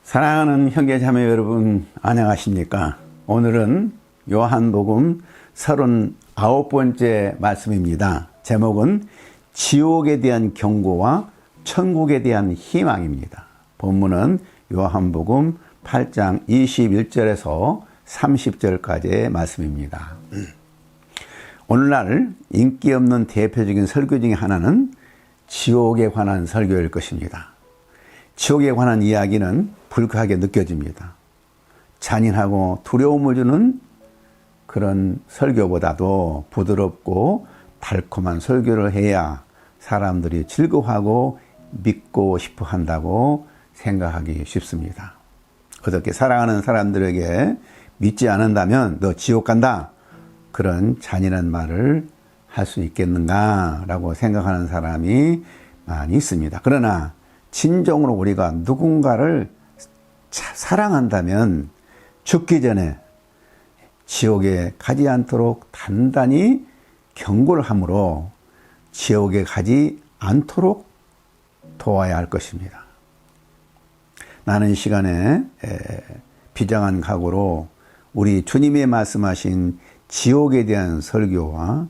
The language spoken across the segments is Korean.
사랑하는 형제자매 여러분, 안녕하십니까? 오늘은 요한복음 39번째 말씀입니다. 제목은 지옥에 대한 경고와 천국에 대한 희망입니다. 본문은 요한복음 8장 21절에서 30절까지의 말씀입니다. 오늘날 인기 없는 대표적인 설교 중에 하나는 지옥에 관한 설교일 것입니다. 지옥에 관한 이야기는 불쾌하게 느껴집니다. 잔인하고 두려움을 주는 그런 설교보다도 부드럽고 달콤한 설교를 해야 사람들이 즐거워하고 믿고 싶어 한다고 생각하기 쉽습니다. 어떻게 사랑하는 사람들에게 믿지 않는다면 너 지옥 간다, 그런 잔인한 말을 할 수 있겠는가 라고 생각하는 사람이 많이 있습니다. 그러나 진정으로 우리가 누군가를 사랑한다면 죽기 전에 지옥에 가지 않도록 단단히 경고를 하므로 지옥에 가지 않도록 도와야 할 것입니다. 나는 이 시간에 비장한 각오로 우리 주님이 말씀하신 지옥에 대한 설교와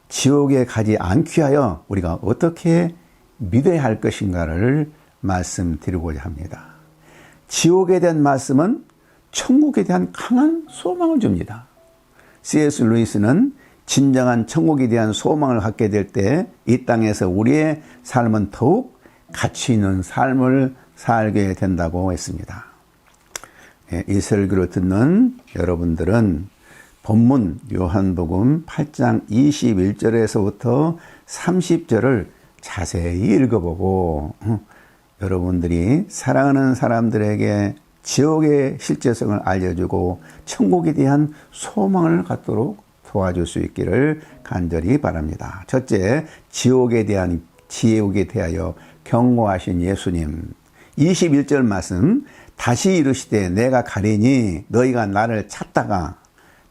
지옥에 가지 않기 위하여 우리가 어떻게 믿어야 할 것인가를 말씀드리고자 합니다. 지옥에 대한 말씀은 천국에 대한 강한 소망을 줍니다. C.S. 루이스는 진정한 천국에 대한 소망을 갖게 될 때 이 땅에서 우리의 삶은 더욱 가치 있는 삶을 살게 된다고 했습니다. 이 설교를 듣는 여러분들은 본문 요한복음 8장 21절에서부터 30절을 자세히 읽어보고 여러분들이 사랑하는 사람들에게 지옥의 실제성을 알려주고 천국에 대한 소망을 갖도록 도와줄 수 있기를 간절히 바랍니다. 첫째, 지옥에 대하여 경고하신 예수님. 21절 말씀, 다시 이르시되 내가 가리니 너희가 나를 찾다가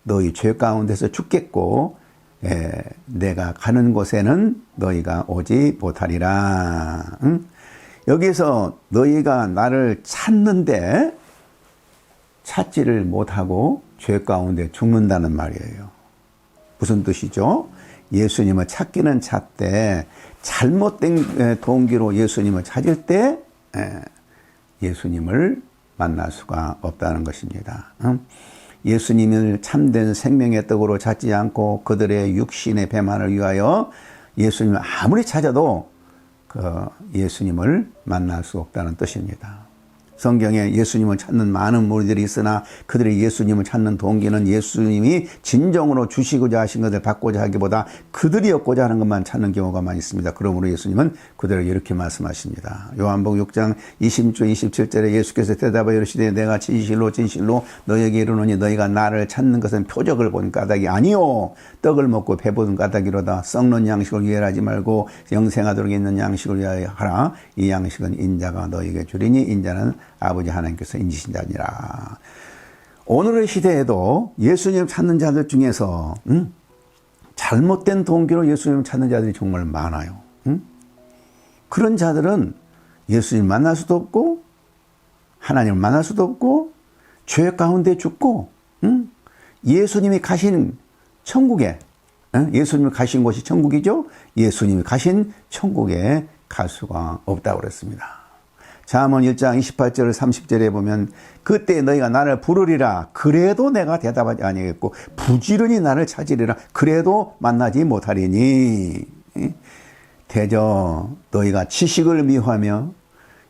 너희 죄 가운데서 죽겠고 내가 가는 곳에는 너희가 오지 못하리라. 여기서 너희가 나를 찾는데 찾지를 못하고 죄 가운데 죽는다는 말이에요. 무슨 뜻이죠? 예수님을 찾기는 찾되 잘못된 동기로 예수님을 찾을 때 예수님을 만날 수가 없다는 것입니다. 예수님을 참된 생명의 떡으로 찾지 않고 그들의 육신의 배만을 위하여 예수님을 아무리 찾아도 예수님을 만날 수 없다는 뜻입니다. 성경에 예수님을 찾는 많은 무리들이 있으나 그들이 예수님을 찾는 동기는 예수님이 진정으로 주시고자 하신 것을 받고자 하기보다 그들이 얻고자 하는 것만 찾는 경우가 많이 있습니다. 그러므로 예수님은 그들에게 이렇게 말씀하십니다. 요한복음 6장 26절 27절에 예수께서 대답하여 이르시되 내가 진실로 진실로 너희에게 이르노니 너희가 나를 찾는 것은 표적을 본 까닭이 아니요 떡을 먹고 배부른 까닭이로다. 썩는 양식을 위하여 하지 말고 영생하도록 있는 양식을 위하여 하라. 이 양식은 인자가 너희에게 주리니 인자는 아버지 하나님께서 인지신 자니라. 오늘의 시대에도 예수님 찾는 자들 중에서 잘못된 동기로 예수님 찾는 자들이 정말 많아요. 그런 자들은 예수님 만날 수도 없고 하나님을 만날 수도 없고 죄 가운데 죽고 예수님이 가신 천국에 예수님이 가신 곳이 천국이죠. 예수님이 가신 천국에 갈 수가 없다고 그랬습니다. 잠언 1장 28절 30절에 보면 그때 너희가 나를 부르리라 그래도 내가 대답하지 아니하겠고 부지런히 나를 찾으리라 그래도 만나지 못하리니 대저 너희가 지식을 미워하며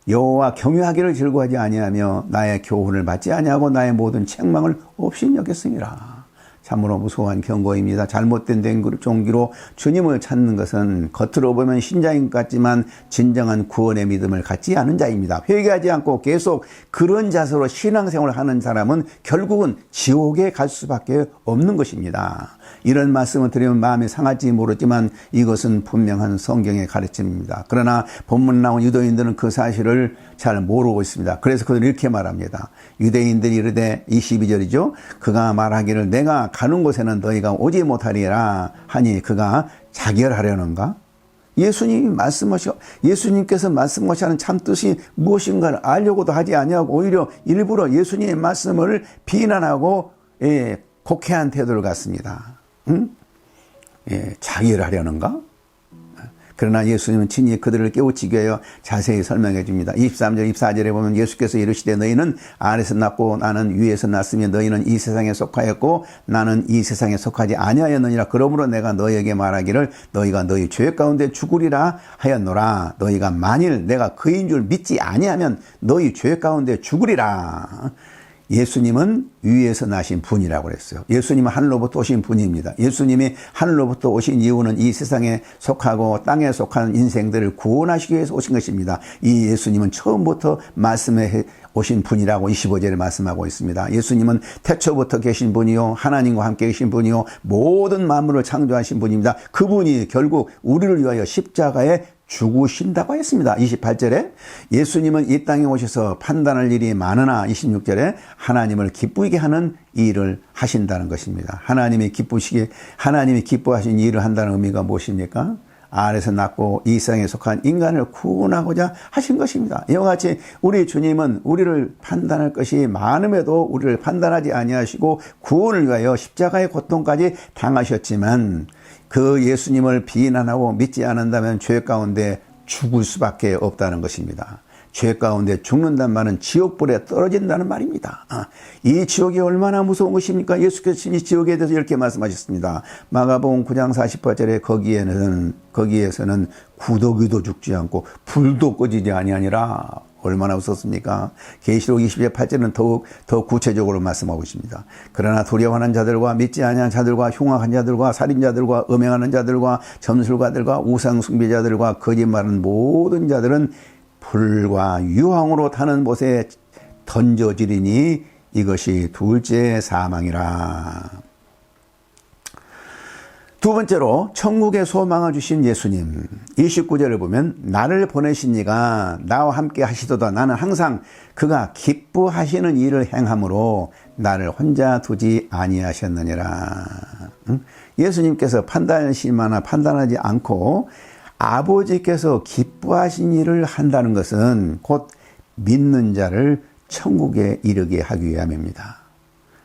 여호와 경외하기를 즐거워하지 아니하며 나의 교훈을 받지 아니하고 나의 모든 책망을 없이 여겼으니라. 참으로 무서운 경고입니다. 잘못된 종기로 주님을 찾는 것은 겉으로 보면 신자인 것 같지만 진정한 구원의 믿음을 갖지 않은 자입니다. 회개하지 않고 계속 그런 자세로 신앙생활을 하는 사람은 결국은 지옥에 갈 수밖에 없는 것입니다. 이런 말씀을 드리면 마음이 상할지 모르지만 이것은 분명한 성경의 가르침입니다. 그러나 본문 나온 유대인들은 그 사실을 잘 모르고 있습니다. 그래서 그들은 이렇게 말합니다. 유대인들이 이르되 22절이죠. 그가 말하기를 내가 가는 곳에는 너희가 오지 못하리라 하니 그가 자결하려는가? 예수님이 말씀하시고 예수님께서 말씀하시는 참 뜻이 무엇인가를 알려고도 하지 아니하고 오히려 일부러 예수님의 말씀을 비난하고 곡해한 태도를 갖습니다. 응? 자기를 하려는가? 그러나 예수님은 친히 그들을 깨우치기 위하여 자세히 설명해 줍니다. 23절 24절에 보면 예수께서 이르시되 너희는 아래서 났고 나는 위에서 났으며 너희는 이 세상에 속하였고 나는 이 세상에 속하지 아니하였느니라. 그러므로 내가 너희에게 말하기를 너희가 너희 죄 가운데 죽으리라 하였노라. 너희가 만일 내가 그인 줄 믿지 아니하면 너희 죄 가운데 죽으리라. 예수님은 위에서 나신 분이라고 그랬어요. 예수님은 하늘로부터 오신 분입니다. 예수님이 하늘로부터 오신 이유는 이 세상에 속하고 땅에 속한 인생들을 구원하시기 위해서 오신 것입니다. 이 예수님은 처음부터 말씀해 오신 분이라고 25절에 말씀하고 있습니다. 예수님은 태초부터 계신 분이요 하나님과 함께 계신 분이요 모든 만물을 창조하신 분입니다. 그분이 결국 우리를 위하여 십자가에 죽으신다고 했습니다. 28절에 예수님은 이 땅에 오셔서 판단할 일이 많으나 26절에 하나님을 기쁘게 하는 일을 하신다는 것입니다. 하나님이 기뻐하신 일을 한다는 의미가 무엇입니까? 아래서 낳고 이 세상에 속한 인간을 구원하고자 하신 것입니다. 이와 같이 우리 주님은 우리를 판단할 것이 많음에도 우리를 판단하지 아니하시고 구원을 위하여 십자가의 고통까지 당하셨지만 그 예수님을 비난하고 믿지 않는다면 죄 가운데 죽을 수밖에 없다는 것입니다. 죄 가운데 죽는다는 말은 지옥불에 떨어진다는 말입니다. 이 지옥이 얼마나 무서운 것입니까? 예수께서 이 지옥에 대해서 이렇게 말씀하셨습니다. 마가복음 9장 48절에 거기에서는 구더기도 죽지 않고 불도 꺼지지 아니하니라. 얼마나 웃었습니까? 계시록 20장 8절은 더욱 구체적으로 말씀하고 있습니다. 그러나 두려워하는 자들과 믿지 아니하는 자들과 흉악한 자들과 살인자들과 음행하는 자들과 점술가들과 우상 숭배자들과 거짓말하는 모든 자들은 불과 유황으로 타는 못에 던져지리니 이것이 둘째 사망이라. 두 번째로 천국의 소망을 주신 예수님. 29절을 보면 나를 보내신 이가 나와 함께 하시도다. 나는 항상 그가 기뻐하시는 일을 행함으로 나를 혼자 두지 아니하셨느니라. 예수님께서 판단하실 만한 판단하지 않고 아버지께서 기뻐하신 일을 한다는 것은 곧 믿는 자를 천국에 이르게 하기 위함입니다.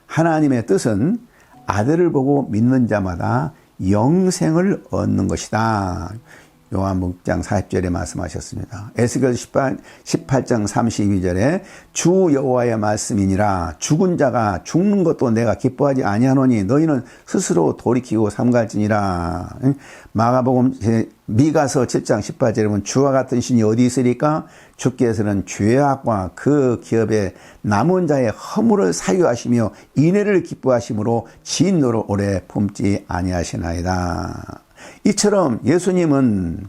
하나님의 뜻은 아들을 보고 믿는 자마다 영생을 얻는 것이다. 요한복음 6장 40절에 말씀하셨습니다. 에스겔 18장 32절에 주 여호와의 말씀이니라. 죽은 자가 죽는 것도 내가 기뻐하지 아니하노니 너희는 스스로 돌이키고 삼갈지니라. 마가복음 미가서 7장 18절에 보면 주와 같은 신이 어디 있으리까? 주께서는 죄악과 그 기업에 남은 자의 허물을 사유하시며 인애를 기뻐하심으로 진노를 오래 품지 아니하시나이다. 이처럼 예수님은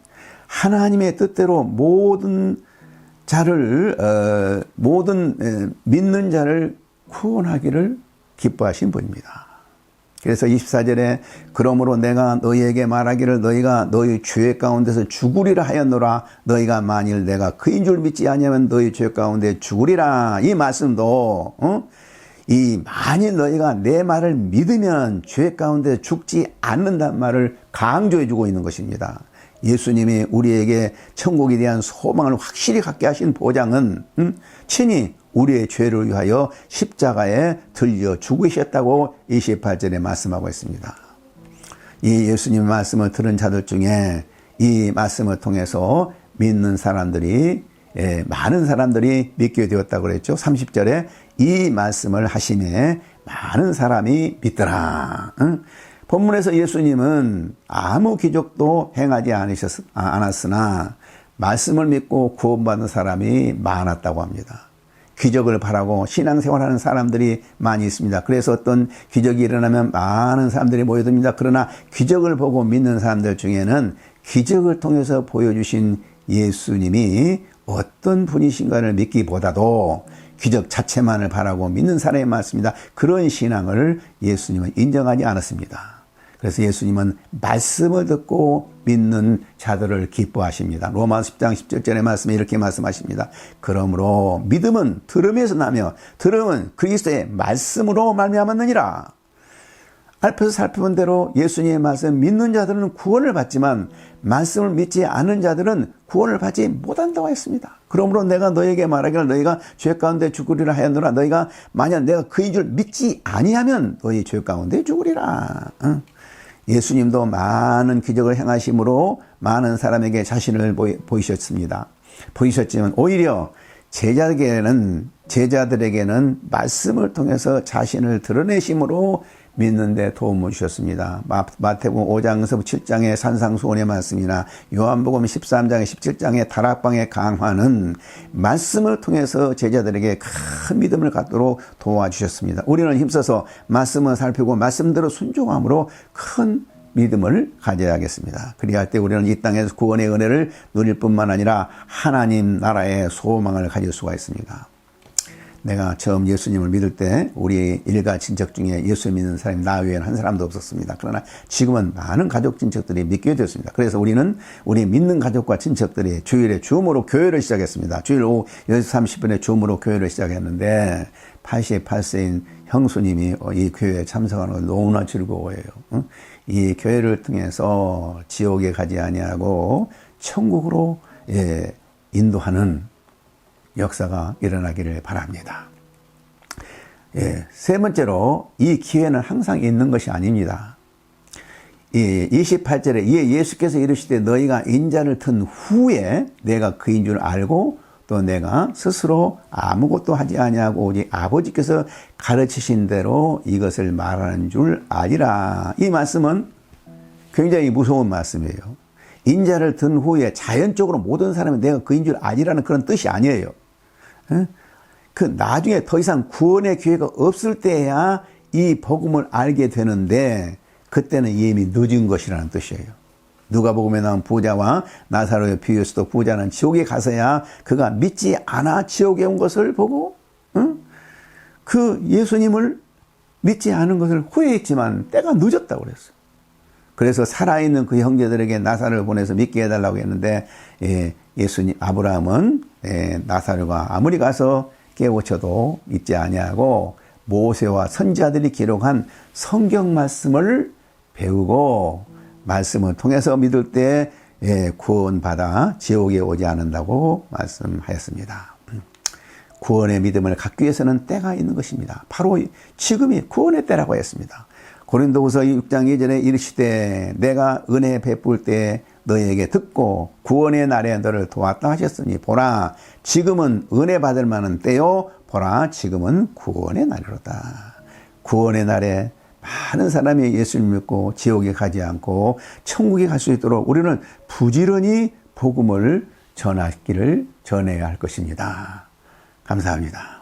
하나님의 뜻대로 모든 믿는 자를 구원하기를 기뻐하신 분입니다. 그래서 24절에 그러므로 내가 너희에게 말하기를 너희가 너희 죄 가운데서 죽으리라 하였노라. 너희가 만일 내가 그인 줄 믿지 아니하면 너희 죄 가운데 죽으리라. 이 말씀도 만일 너희가 내 말을 믿으면 죄 가운데 죽지 않는다는 말을 강조해 주고 있는 것입니다. 예수님이 우리에게 천국에 대한 소망을 확실히 갖게 하신 보장은 친히 우리의 죄를 위하여 십자가에 들려 죽으셨다고 28절에 말씀하고 있습니다. 이 예수님의 말씀을 들은 자들 중에 이 말씀을 통해서 믿는 사람들이 많은 사람들이 믿게 되었다고 그랬죠. 30절에 이 말씀을 하심에 많은 사람이 믿더라. 본문에서 예수님은 아무 기적도 행하지 않았으나 말씀을 믿고 구원받는 사람이 많았다고 합니다. 기적을 바라고 신앙생활하는 사람들이 많이 있습니다. 그래서 어떤 기적이 일어나면 많은 사람들이 모여듭니다. 그러나 기적을 보고 믿는 사람들 중에는 기적을 통해서 보여주신 예수님이 어떤 분이신가를 믿기보다도 기적 자체만을 바라고 믿는 사람이 많습니다. 그런 신앙을 예수님은 인정하지 않았습니다. 그래서 예수님은 말씀을 듣고 믿는 자들을 기뻐하십니다. 로마서 10장 17절의 말씀에 이렇게 말씀하십니다. 그러므로 믿음은 들음에서 나며 들음은 그리스도의 말씀으로 말미암았느니라. 앞에서 살펴본 대로 예수님의 말씀 믿는 자들은 구원을 받지만 말씀을 믿지 않은 자들은 구원을 받지 못한다고 했습니다. 그러므로 내가 너에게 말하기를 너희가 죄 가운데 죽으리라 하였노라. 너희가 만약 내가 그인 줄 믿지 아니하면 너희 죄 가운데 죽으리라. 예수님도 많은 기적을 행하심으로 많은 사람에게 자신을 보이셨습니다. 보이셨지만 오히려 제자들에게는 말씀을 통해서 자신을 드러내심으로 믿는 데 도움을 주셨습니다. 마태복음 5장에서 7장의 산상수훈의 말씀이나 요한복음 13장에 17장의 다락방의 강화는 말씀을 통해서 제자들에게 큰 믿음을 갖도록 도와주셨습니다. 우리는 힘써서 말씀을 살피고 말씀대로 순종함으로 큰 믿음을 가져야겠습니다. 그리할 때 우리는 이 땅에서 구원의 은혜를 누릴 뿐만 아니라 하나님 나라의 소망을 가질 수가 있습니다. 내가 처음 예수님을 믿을 때 우리 일가 친척 중에 예수 믿는 사람이 나 외에는 한 사람도 없었습니다. 그러나 지금은 많은 가족 친척들이 믿게 되었습니다. 그래서 우리는 우리 믿는 가족과 친척들이 주일에 줌으로 교회를 시작했습니다. 주일 오후 10시 30분에 줌으로 교회를 시작했는데 88세인 형수님이 이 교회에 참석하는 걸 너무나 즐거워해요. 이 교회를 통해서 지옥에 가지 아니하고 천국으로 인도하는 역사가 일어나기를 바랍니다. 세 번째로 이 기회는 항상 있는 것이 아닙니다. 28절에 이에 예수께서 이르시되 너희가 인자를 튼 후에 내가 그인 줄 알고 또 내가 스스로 아무것도 하지 아니하고 오직 아버지께서 가르치신 대로 이것을 말하는 줄 아니라. 이 말씀은 굉장히 무서운 말씀이에요. 인자를 든 후에 자연적으로 모든 사람이 내가 그인 줄 아니라는 그런 뜻이 아니에요. 그 나중에 더 이상 구원의 기회가 없을 때야 이 복음을 알게 되는데 그때는 이미 늦은 것이라는 뜻이에요. 누가복음에 나온 부자와 나사로의 비유에서도 부자는 지옥에 가서야 그가 믿지 않아 지옥에 온 것을 보고 그 예수님을 믿지 않은 것을 후회했지만 때가 늦었다고 그랬어요. 그래서 살아있는 그 형제들에게 나사로를 보내서 믿게 해달라고 했는데 예수님 아브라함은 나사로가 아무리 가서 깨우쳐도 믿지 아니하고 모세와 선지자들이 기록한 성경 말씀을 배우고 말씀을 통해서 믿을 때 구원받아 지옥에 오지 않는다고 말씀하였습니다. 구원의 믿음을 갖기 위해서는 때가 있는 것입니다. 바로 지금이 구원의 때라고 했습니다. 고린도후서 6장 2절에 이르시되 내가 은혜 베풀 때 너희에게 듣고 구원의 날에 너를 도왔다 하셨으니 보라 지금은 은혜 받을 만한 때요 보라 지금은 구원의 날이로다. 구원의 날에 많은 사람이 예수를 믿고 지옥에 가지 않고 천국에 갈 수 있도록 우리는 부지런히 복음을 전해야 할 것입니다. 감사합니다.